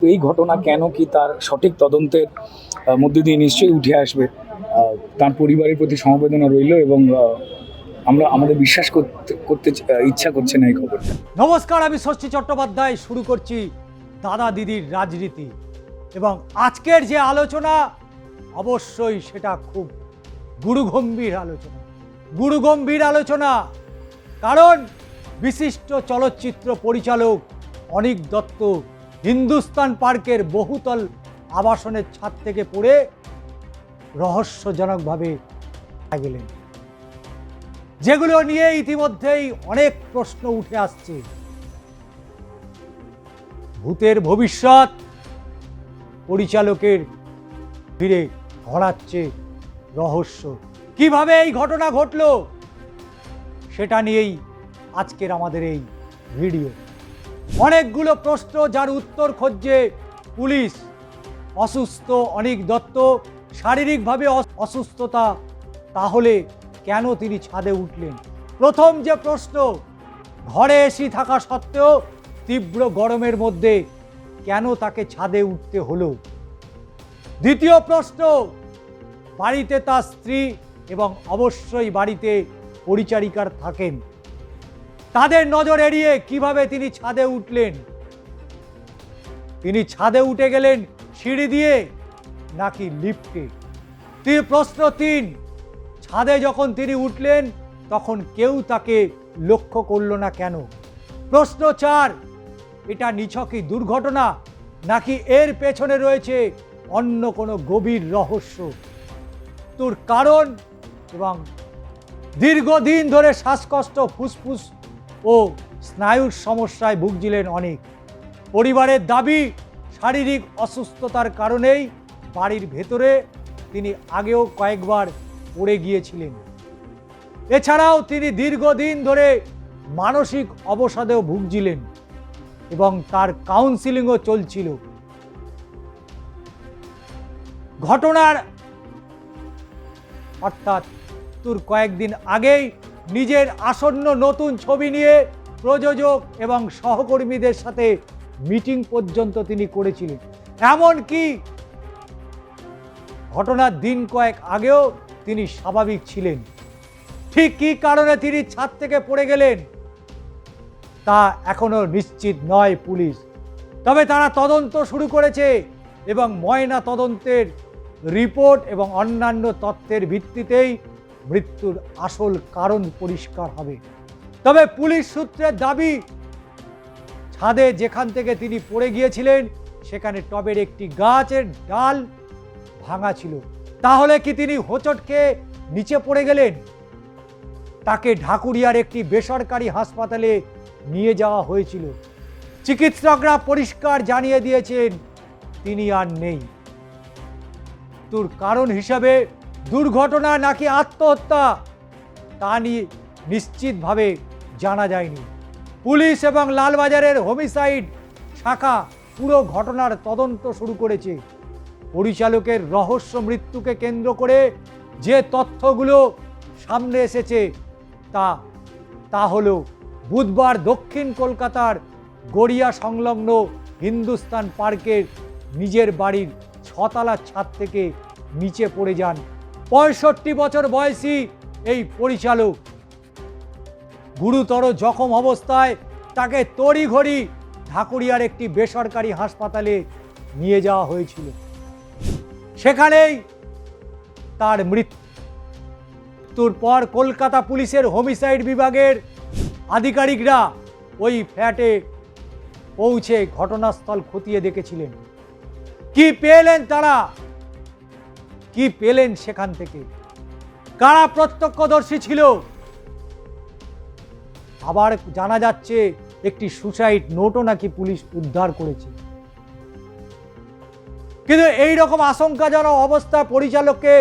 এই ঘটনা কেন কি তার সঠিক তদন্তের মধ্যে দিয়ে নিশ্চয়ই উঠে আসবে। তার পরিবারের প্রতি সমবেদনা রইল এবং আমরা আমাদের বিশ্বাস করতে ইচ্ছা করছে না এই খবরটা। নমস্কার, আমি ষষ্ঠী চট্টোপাধ্যায়। শুরু করছি দাদা দিদির রাজনীতি এবং আজকের যে আলোচনা অবশ্যই সেটা খুব গুরুগম্ভীর আলোচনা। কারণ বিশিষ্ট চলচ্চিত্র পরিচালক অনীক দত্ত হিন্দুস্তান পার্কের বহুতল আবাসনের ছাদ থেকে পড়ে রহস্যজনকভাবে মারা গেলেন, যেগুলো নিয়ে ইতিমধ্যেই অনেক প্রশ্ন উঠে আসছে। ভূতের ভবিষ্যৎ পরিচালকের ঘিরে ঘোরাচ্ছে রহস্য। কিভাবে এই ঘটনা ঘটলো সেটা নিয়েই আজকের আমাদের এই ভিডিও। অনেকগুলো প্রশ্ন যার উত্তর খুঁজছে পুলিশ। অসুস্থ অনীক দত্ত, শারীরিকভাবে অসুস্থতা, তাহলে কেন তিনি ছাদে উঠলেন? প্রথম যে প্রশ্ন, ঘরে এসি থাকা সত্ত্বেও তীব্র গরমের মধ্যে কেন তাকে ছাদে উঠতে হলো? দ্বিতীয় প্রশ্ন, বাড়িতে তার স্ত্রী এবং অবশ্যই বাড়িতে পরিচারিকার থাকেন, তাদের নজর এড়িয়ে কিভাবে তিনি ছাদে উঠলেন? তিনি ছাদে উঠে গেলেন সিঁড়ি দিয়ে নাকি লিফটে? প্রশ্ন 3, ছাদে যখন তিনি উঠলেন তখন কেউ তাকে লক্ষ্য করল না কেন? প্রশ্ন 4, এটা নিছকই দুর্ঘটনা নাকি এর পেছনে রয়েছে অন্য কোনো গভীর রহস্য? তোর কারণ এবং দীর্ঘদিন ধরে শ্বাসকষ্ট, ফুসফুস ও স্নায়ুর সমস্যায় ভুগছিলেন অনেক। পরিবারের দাবি শারীরিক অসুস্থতার কারণেই বাড়ির ভেতরে তিনি আগেও কয়েকবার পড়ে গিয়েছিলেন। এছাড়াও তিনি দীর্ঘদিন ধরে মানসিক অবসাদেও ভুগছিলেন এবং তার কাউন্সিলিংও চলছিল। ঘটনার অর্থাৎ তোর কয়েকদিন আগেই নিজের আসন্ন নতুন ছবি নিয়ে প্রযোজক এবং সহকর্মীদের সাথে মিটিং পর্যন্ত তিনি করেছিলেন। এমনকি ঘটনার দিন কয়েক আগেও তিনি স্বাভাবিক ছিলেন। ঠিক কী কারণে তিনি ছাদ থেকে পড়ে গেলেন তা এখনো নিশ্চিত নয় পুলিশ। তবে তারা তদন্ত শুরু করেছে এবং ময়না তদন্তের রিপোর্ট এবং অন্যান্য তথ্যের ভিত্তিতেই মৃত্যুর আসল কারণ পরিষ্কার হবে। তবে পুলিশ সূত্রের দাবি, ছাদে যেখান থেকে তিনি পড়ে গিয়েছিলেন সেখানে টবের একটি গাছের ডাল ভাঙা ছিল। তাহলে কি তিনি হোঁচট খেয়ে নিচে পড়ে গেলেন? তাকে ঢাকুরিয়ার একটি বেসরকারি হাসপাতালে নিয়ে যাওয়া হয়েছিল। চিকিৎসকরা পরিষ্কার জানিয়ে দিয়েছেন তিনি আর নেই। তোর কারণ হিসাবে দুর্ঘটনা নাকি আত্মহত্যা তা নিয়ে নিশ্চিতভাবে জানা যায়নি। পুলিশ এবং লালবাজারের হোমিসাইড শাখা পুরো ঘটনার তদন্ত শুরু করেছে। পরিচালকের রহস্য মৃত্যুকে কেন্দ্র করে যে তথ্যগুলো সামনে এসেছে তা হলো বুধবার দক্ষিণ কলকাতার গড়িয়া সংলগ্ন হিন্দুস্তান পার্কের নিজের বাড়ির 6 তলার ছাদ থেকে নিচে পড়ে যান 65 বছর বয়সী এই পরিচালক। গুরুতর জখম অবস্থায় তাকে তড়িঘড়ি ঢাকুরিয়ার একটি বেসরকারি হাসপাতালে নিয়ে যাওয়া হয়েছিল। সেখানেই তার মৃত্যুর পর কলকাতা পুলিশের হোমিসাইড বিভাগের আধিকারিকরা ওই ফ্ল্যাটে পৌঁছে ঘটনাস্থল খতিয়ে দেখেছিলেন। কি পেলেন তারা? কি পেলেন সেখান থেকে? কারা প্রত্যক্ষদর্শী ছিল? আবার জানা যাচ্ছে একটি সুসাইড নোটও নাকি পুলিশ উদ্ধার করেছে। কিন্তু এই রকম আশঙ্কাজনক অবস্থা পরিচালককে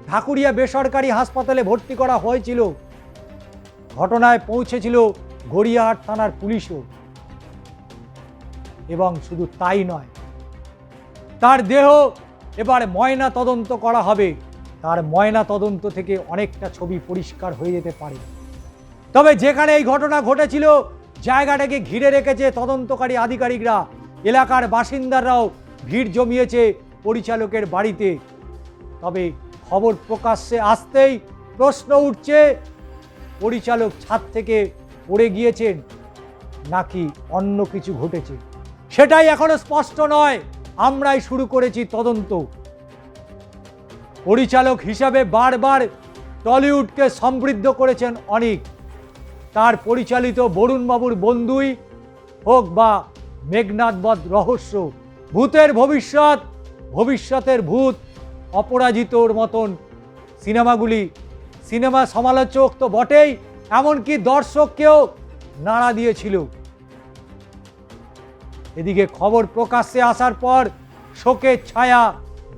ঢাকুরিয়া বেসরকারি হাসপাতালে ভর্তি করা হয়েছিল। ঘটনায় পৌঁছেছিল গড়িয়াহাট থানার পুলিশও। এবং শুধু তাই নয়, তার দেহ এবার ময়না তদন্ত করা হবে। তার ময়না তদন্ত থেকে অনেকটা ছবি পরিষ্কার হয়ে যেতে পারে। তবে যেখানে এই ঘটনা ঘটেছিল জায়গাটাকে ঘিরে রেখেছে তদন্তকারী আধিকারিকরা। এলাকার বাসিন্দারাও ভিড় জমিয়েছে পরিচালকের বাড়িতে। তবে খবর প্রকাশ্যে আসতেই প্রশ্ন উঠছে, পরিচালক ছাদ থেকে পড়ে গিয়েছেন নাকি অন্য কিছু ঘটেছে, সেটাই এখনো স্পষ্ট নয়। আমরাই শুরু করেছি তদন্ত। পরিচালক হিসাবে বারবার টলিউডকে সমৃদ্ধ করেছেন অনীক। তার পরিচালিত বরুণবাবুর বন্ধুই হোক বা মেঘনাদ বধ রহস্য, ভূতের ভবিষ্যৎ, ভবিষ্যতের ভূত, অপরাজিতর মতন সিনেমাগুলি সিনেমা সমালোচক তো বটেই, এমনকি দর্শককেও নাড়া দিয়েছিল। এদিকে খবর প্রকাশ্যে আসার পর শোকের ছায়া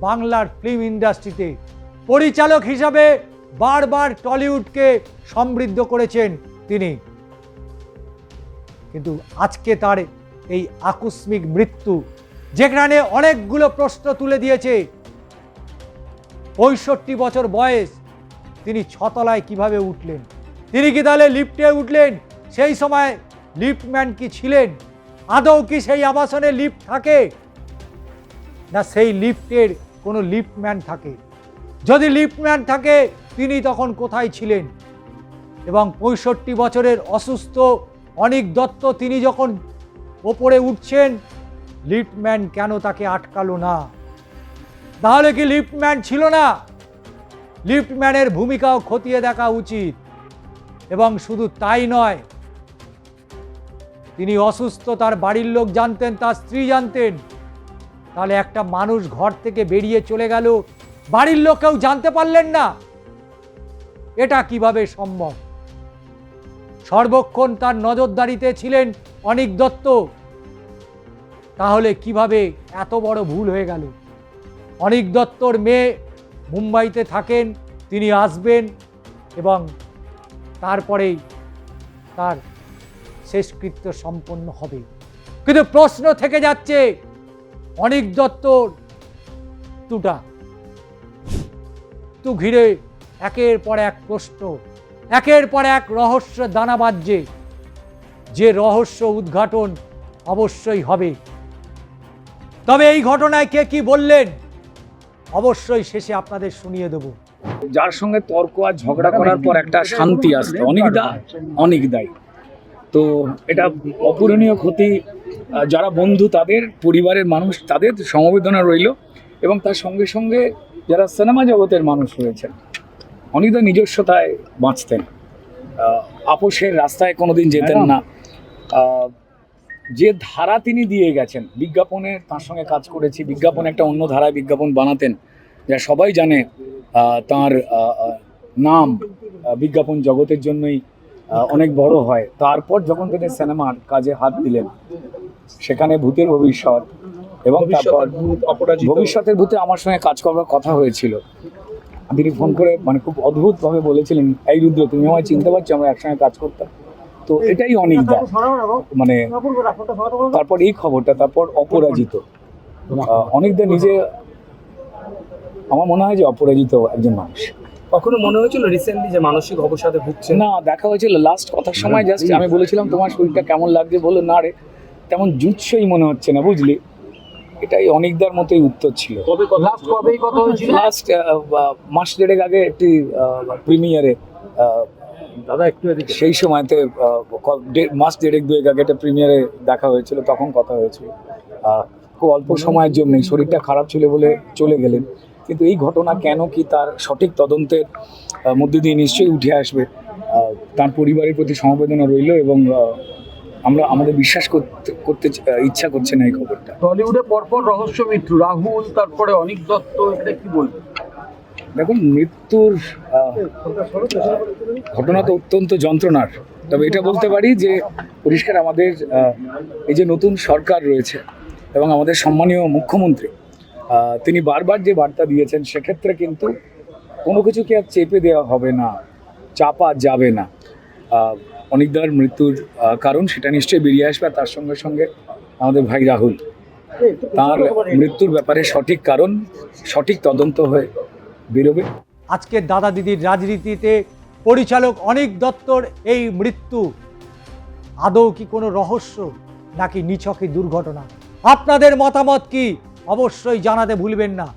বাংলার ফিল্ম ইন্ডাস্ট্রিতে। পরিচালক হিসাবে বারবার টলিউডকে সমৃদ্ধ করেছেন তিনি, কিন্তু আজকে তার এই আকস্মিক মৃত্যু, যেখানে অনেকগুলো প্রশ্ন তুলে দিয়েছে। 65 বছর বয়স, তিনি ছতলায় কিভাবে উঠলেন? তিনি কি তাহলে লিফটে উঠলেন? সেই সময় লিফটম্যান কি ছিলেন? আদৌ কি সেই আবাসনে লিফট থাকে, না সেই লিফটের কোনো লিফটম্যান থাকে? যদি লিফটম্যান থাকে, তিনি তখন কোথায় ছিলেন? এবং 65 বছরের অসুস্থ অনীক দত্ত, তিনি যখন ওপরে উঠছেন, লিফটম্যান কেন তাকে আটকালো না? তাহলে কি লিফটম্যান ছিল না? লিফটম্যানের ভূমিকাও খতিয়ে দেখা উচিত। এবং শুধু তাই নয়, তিনি অসুস্থ, তার বাড়ির লোক জানতেন, তার স্ত্রী জানতেন। তাহলে একটা মানুষ ঘর থেকে বেরিয়ে চলে গেল, বাড়ির লোক কেউ জানতে পারলেন না, এটা কিভাবে সম্ভব? সর্বক্ষণ তার নজরদারিতে ছিলেন অনীক দত্ত। তাহলে কিভাবে এত বড় ভুল হয়ে গেল? অনীক দত্তর মেয়ে মুম্বাইতে থাকেন, তিনি আসবেন এবং তারপরেই তার শেষকৃত্য সম্পন্ন হবে। কিন্তু প্রশ্ন থেকে যাচ্ছে, অনীক দত্তর মৃত্যু ঘিরে একের পর এক প্রশ্ন, একের পর এক রহস্য দানা বাজছে। যে রহস্য উদ্ঘাটন অবশ্যই হবে। তবে এই ঘটনায় কে কি বললেন, অবশ্যই শেষে আপনাদের শুনিয়ে দেব। যার সঙ্গে তর্ক আর ঝগড়া করার পর একটা শান্তি আসতো, অনেক দায়ী। তো এটা অপূরণীয় ক্ষতি। যারা বন্ধু, তাদের পরিবারের মানুষ, তাদের সমবেদনা রইল, এবং তার সঙ্গে সঙ্গে যারা সিনেমা জগতের মানুষ রয়েছেন, অনিদা নিজস্বতায় বাঁচতেন, আপোষের রাস্তায় কোনোদিন যেতেন না। যে ধারা তিনি দিয়ে গেছেন, বিজ্ঞাপনে তার সঙ্গে কাজ করেছি, বিজ্ঞাপনে একটা অন্য ধারায় বিজ্ঞাপন বানাতেন, যা সবাই জানে। তার নাম বিজ্ঞাপন জগতের জন্যই অনেক বড় হয়। তারপর যখন তিনি সিনেমার কাজে হাত দিলেন, সেখানে ভূতের ভবিষ্যৎ এবং তারপর ভবিষ্যতের ভূতে আমার সঙ্গে কাজ করার কথা হয়েছিল। তিনি ফোন করে মানে খুব অদ্ভুতভাবে বলেছিলেন, এই রুদ্র, তুমি আমায় চিনতে পারছো, আমরা একসঙ্গে কাজ করতাম। তো এটাই অনেক মানে তারপর এই খবরটা, তারপর অপরাজিত। অনেকদা নিজে, আমার মনে হয় যে অপরাজিত একজন মানুষ। কখনো মনে হয়েছিল রিসেন্টলি যে মানসিক অবসাদে ভুগছেন? না, দেখা হয়েছিল লাস্ট কথার সময়, জাস্ট আমি বলেছিলাম তোমার শরীরটা কেমন লাগছে, বললো না রে, তেমন জুৎসই মনে হচ্ছে না, বুঝলি। এটাই অনেকদার মতোই উত্তর ছিল। লাস্ট মাস দেড়েক আগে একটি প্রিমিয়ারে, দাদা একটু এদিকে, সেই সময়তে মাস দেড়েক দুয়েক আগে একটা প্রিমিয়ারে দেখা হয়েছিল, তখন কথা হয়েছিল। খুব অল্প সময়ের জন্যই, শরীরটা খারাপ ছিল বলে চলে গেলেন। কিন্তু এই ঘটনা কেন কি, তার সঠিক তদন্তের মধ্যে দিয়ে নিশ্চয়ই উঠে আসবে। তার পরিবারের প্রতি সমবেদনা রইল, এবং আমরা আমাদের বিশ্বাস করতে ইচ্ছা করছে না এই খবরটা। টলিউডে পরপর রহস্য মৃত্যু, রাহুল, তারপরে অনীক দত্ত, এটা কি বলবেন? দেখুন, মৃত্যুর ঘটনা তো অত্যন্ত যন্ত্রণার। তবে এটা বলতে পারি যে পরিষ্কার আমাদের এই যে নতুন সরকার রয়েছে এবং আমাদের সম্মানীয় মুখ্যমন্ত্রী, তিনি বারবার যে বার্তা দিয়েছেন, সেক্ষেত্রে কিন্তু কোনো কিছুকে আর চেপে দেওয়া হবে না, চাপা যাবে না। অনেকদার মৃত্যুর কারণ সেটা নিশ্চয়ই বেরিয়ে আসবে। তার সঙ্গে সঙ্গে আমাদের ভাই রাহুল, তার মৃত্যুর ব্যাপারে সঠিক কারণ, সঠিক তদন্ত হয়ে বেরোবে। আজকের দাদা দিদির রাজনীতিতে পরিচালক অনীক দত্তর এই মৃত্যু আদৌ কি কোনো রহস্য, নাকি নিছকই দুর্ঘটনা? আপনাদের মতামত কি অবশ্যই জানাতে ভুলবেন না।